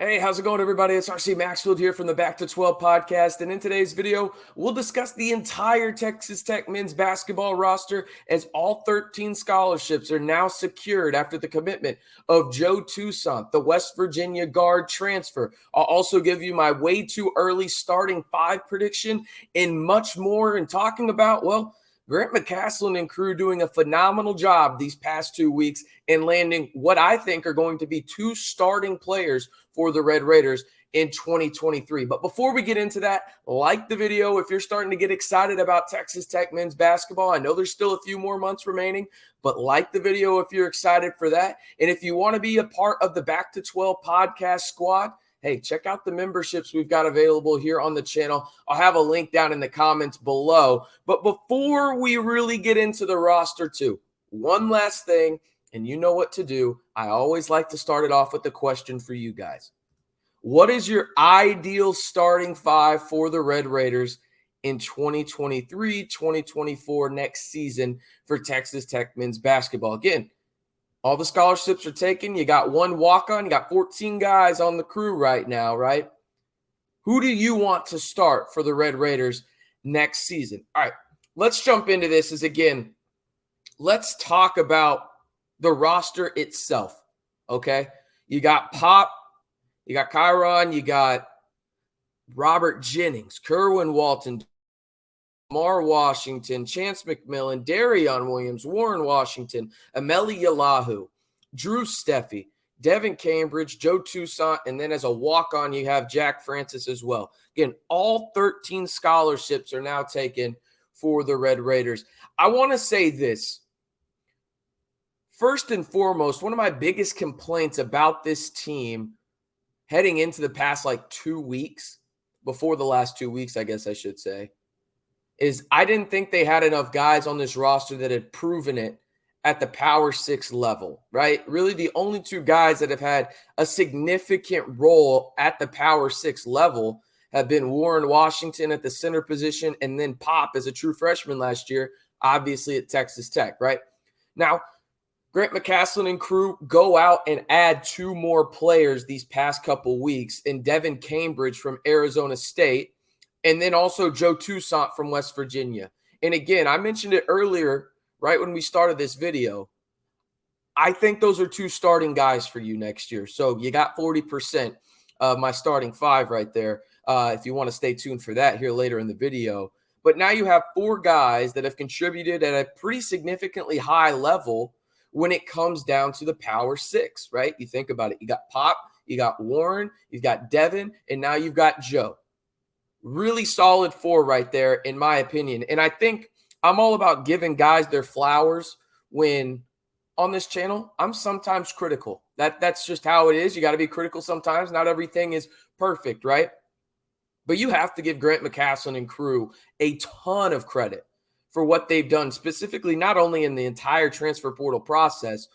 Hey, how's it going, everybody? It's RC Maxfield here from the Back to 12 podcast. And in today's video, we'll discuss the entire Texas Tech men's basketball roster as all 13 scholarships are now secured after the commitment of Joe Toussaint, the West Virginia guard transfer. I'll also give you my way too early starting five prediction and much more. And talking about, Grant McCasland and crew doing a phenomenal job these past 2 weeks in landing what I think are going to be two starting players for the Red Raiders in 2023. But before we get into that, like the video if you're starting to get excited about Texas Tech men's basketball. I know there's still a few more months remaining, but like the video if you're excited for that. And if you want to be a part of the Back to 12 podcast squad, hey, check out the memberships we've got available here on the channel. I'll have a link down in the comments below. But before we really get into the roster too, one last thing, and you know what to do. I always like to start it off with a question for you guys. What is your ideal starting five for the Red Raiders in 2023, 2024 next season for Texas Tech men's basketball? Again, all the scholarships are taken. You got one walk-on. You got 14 guys on the crew right now, right? Who do you want to start for the Red Raiders next season? All right, let's jump into this. Let's talk about the roster itself, okay? You got Pop, you got Kyron, you got Robert Jennings, Kerwin Walton, Mar Washington, Chance McMillan, Darion Williams, Warren Washington, Ameli Yalahu, Drew Steffi, Devan Cambridge, Joe Toussaint, and then as a walk-on, you have Jack Francis as well. Again, all 13 scholarships are now taken for the Red Raiders. I want to say this. First and foremost, one of my biggest complaints about this team heading into the past 2 weeks, before the last 2 weeks, I guess I should say, is I didn't think they had enough guys on this roster that had proven it at the Power 6 level, right? Really the only two guys that have had a significant role at the Power 6 level have been Warren Washington at the center position and then Pop as a true freshman last year, obviously at Texas Tech, right? Now, Grant McCasland and crew go out and add two more players these past couple weeks in Devan Cambridge from Arizona State and then also Joe Toussaint from West Virginia. And again, I mentioned it earlier, right when we started this video. I think those are two starting guys for you next year. So you got 40% of my starting five right there if you want to stay tuned for that here later in the video. But now you have four guys that have contributed at a pretty significantly high level when it comes down to the Power 6, right? You think about it. You got Pop, you got Warren, you've got Devan, and now you've got Joe. Really solid four right there, in my opinion. And I think I'm all about giving guys their flowers when on this channel, I'm sometimes critical. That's just how it is. You got to be critical sometimes. Not everything is perfect, right? But you have to give Grant McCasland and crew a ton of credit for what they've done, specifically not only in the entire transfer portal process,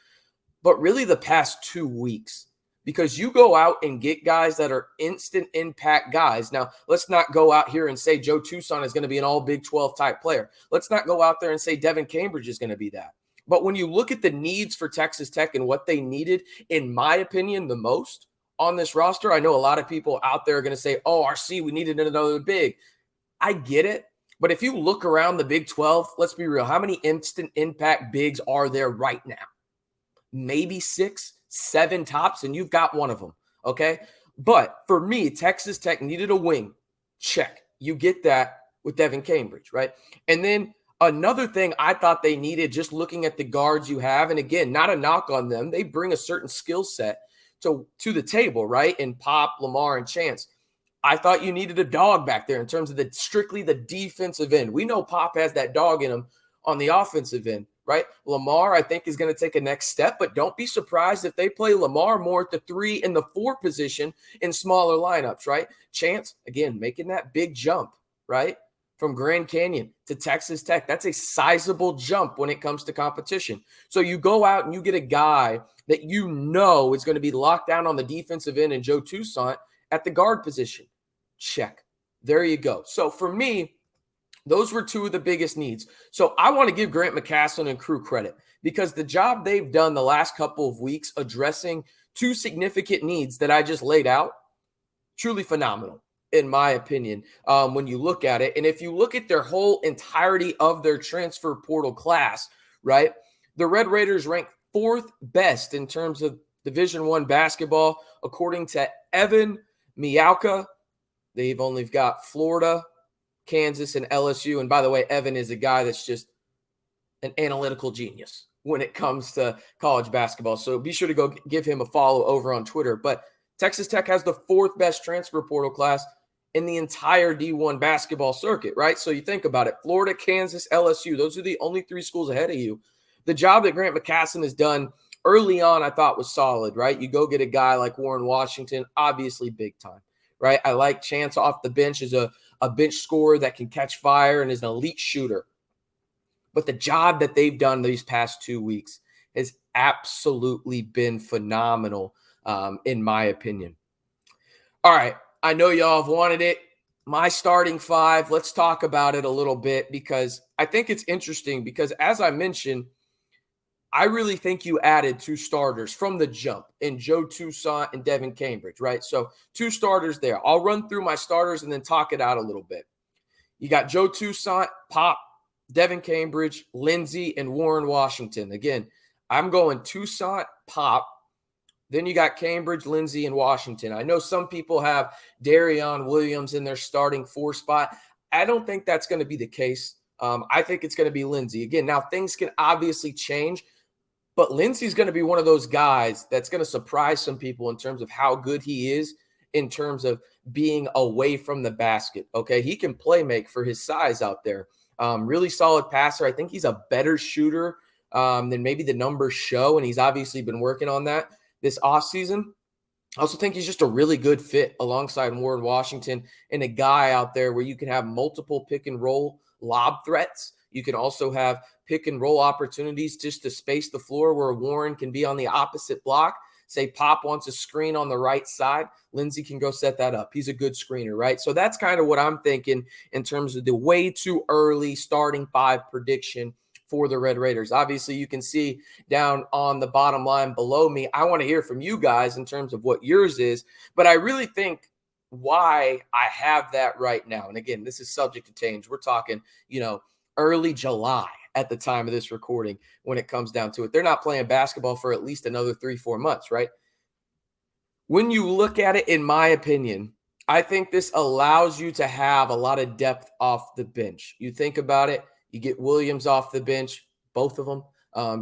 but really the past 2 weeks. Because you go out and get guys that are instant impact guys. Now, let's not go out here and say Joe Toussaint is going to be an all Big 12 type player. Let's not go out there and say Devan Cambridge is going to be that. But when you look at the needs for Texas Tech and what they needed, in my opinion, the most on this roster, I know a lot of people out there are going to say, oh, RC, we needed another big. I get it. But if you look around the Big 12, let's be real. How many instant impact bigs are there right now? Maybe 6, 7 tops, and you've got one of them, okay? But for me, Texas Tech needed a wing. Check. You get that with Devan Cambridge, right? And then another thing I thought they needed, just looking at the guards you have, and again, not a knock on them. They bring a certain skill set to the table, right? In Pop, Lamar, and Chance. I thought you needed a dog back there in terms of strictly the defensive end. We know Pop has that dog in him on the offensive end, right? Lamar, I think, is going to take a next step, but don't be surprised if they play Lamar more at the 3 and the 4 position in smaller lineups, right? Chance, again, making that big jump, right? From Grand Canyon to Texas Tech. That's a sizable jump when it comes to competition. So you go out and you get a guy that you know is going to be locked down on the defensive end in Joe Toussaint at the guard position. Check. There you go. So for me, those were two of the biggest needs. So I want to give Grant McCasland and crew credit because the job they've done the last couple of weeks addressing two significant needs that I just laid out, truly phenomenal, in my opinion, when you look at it. And if you look at their whole entirety of their transfer portal class, right, the Red Raiders rank 4th best in terms of Division I basketball, according to Evan Miauka. They've only got Florida, Kansas, and LSU. And by the way, Evan is a guy that's just an analytical genius when it comes to college basketball. So be sure to go give him a follow over on Twitter. But Texas Tech has the 4th best transfer portal class in the entire D1 basketball circuit, right? So you think about it, Florida, Kansas, LSU, those are the only 3 schools ahead of you. The job that Grant McCasland has done early on, I thought was solid, right? You go get a guy like Warren Washington, obviously big time, right? I like Chance off the bench as a bench scorer that can catch fire and is an elite shooter. But the job that they've done these past 2 weeks has absolutely been phenomenal, in my opinion. All right, I know y'all have wanted it. My starting 5, let's talk about it a little bit because I think it's interesting because, as I mentioned, I really think you added 2 starters from the jump in Joe Toussaint and Devan Cambridge, right? So 2 starters there. I'll run through my starters and then talk it out a little bit. You got Joe Toussaint, Pop, Devan Cambridge, Lindsey, and Warren Washington. Again, I'm going Toussaint, Pop. Then you got Cambridge, Lindsey, and Washington. I know some people have Darion Williams in their starting 4 spot. I don't think that's going to be the case. I think it's going to be Lindsey. Again, now things can obviously change, but Lindsey's going to be one of those guys that's going to surprise some people in terms of how good he is in terms of being away from the basket, okay? He can play make for his size out there. Really solid passer. I think he's a better shooter than maybe the numbers show, and he's obviously been working on that this offseason. I also think he's just a really good fit alongside Warren Washington and a guy out there where you can have multiple pick and roll lob threats. You can also have pick and roll opportunities just to space the floor where Warren can be on the opposite block. Say Pop wants a screen on the right side, Lindsey can go set that up. He's a good screener, right? So that's kind of what I'm thinking in terms of the way too early starting 5 prediction for the Red Raiders. Obviously, you can see down on the bottom line below me. I want to hear from you guys in terms of what yours is, but I really think why I have that right now. And again, this is subject to change. We're talking, early July at the time of this recording when it comes down to it. They're not playing basketball for at least another 3-4 months, right? When you look at it, in my opinion, I think this allows you to have a lot of depth off the bench. You think about it, you get Williams off the bench, both of them,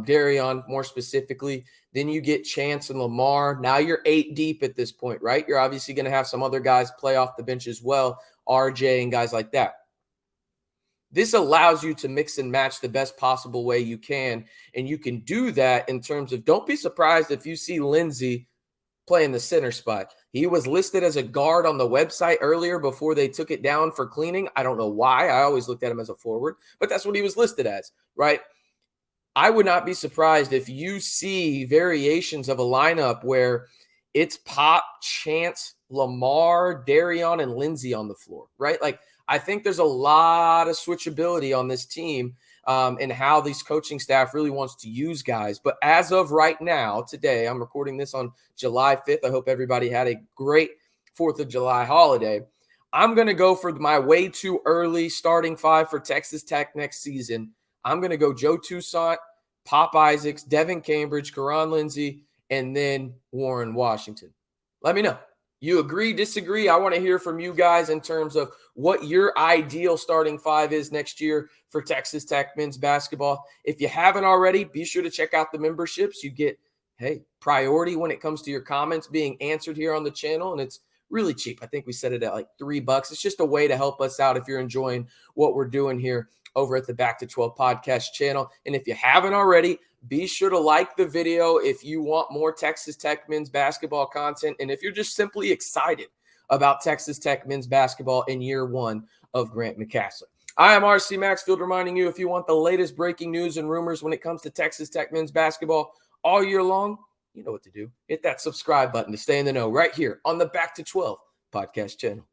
Darion more specifically. Then you get Chance and Lamar. Now you're 8 deep at this point, right? You're obviously going to have some other guys play off the bench as well, RJ and guys like that. This allows you to mix and match the best possible way you can, and you can do that in terms of don't be surprised if you see Lindsey playing the center spot. He was listed as a guard on the website earlier before they took it down for cleaning. I don't know why. I always looked at him as a forward, but that's what he was listed as, right? I would not be surprised if you see variations of a lineup where it's Pop, Chance, Lamar, Darion, and Lindsey on the floor, right? Like, I think there's a lot of switchability on this team and how this coaching staff really wants to use guys. But as of right now, today, I'm recording this on July 5th. I hope everybody had a great 4th of July holiday. I'm going to go for my way too early starting 5 for Texas Tech next season. I'm going to go Joe Toussaint, Pop Isaacs, Devan Cambridge, Karan Lindsey, and then Warren Washington. Let me know. You agree, disagree? I want to hear from you guys in terms of what your ideal starting 5 is next year for Texas Tech men's basketball. If you haven't already, be sure to check out the memberships. You get, priority when it comes to your comments being answered here on the channel, and it's really cheap. I think we set it at like $3. It's just a way to help us out if you're enjoying what we're doing here over at the Back to 12 podcast channel. And if you haven't already, be sure to like the video if you want more Texas Tech men's basketball content. And if you're just simply excited about Texas Tech men's basketball in year 1 of Grant McCasland. I am RC Maxfield reminding you, if you want the latest breaking news and rumors when it comes to Texas Tech men's basketball all year long, you know what to do. Hit that subscribe button to stay in the know right here on the Back to 12 podcast channel.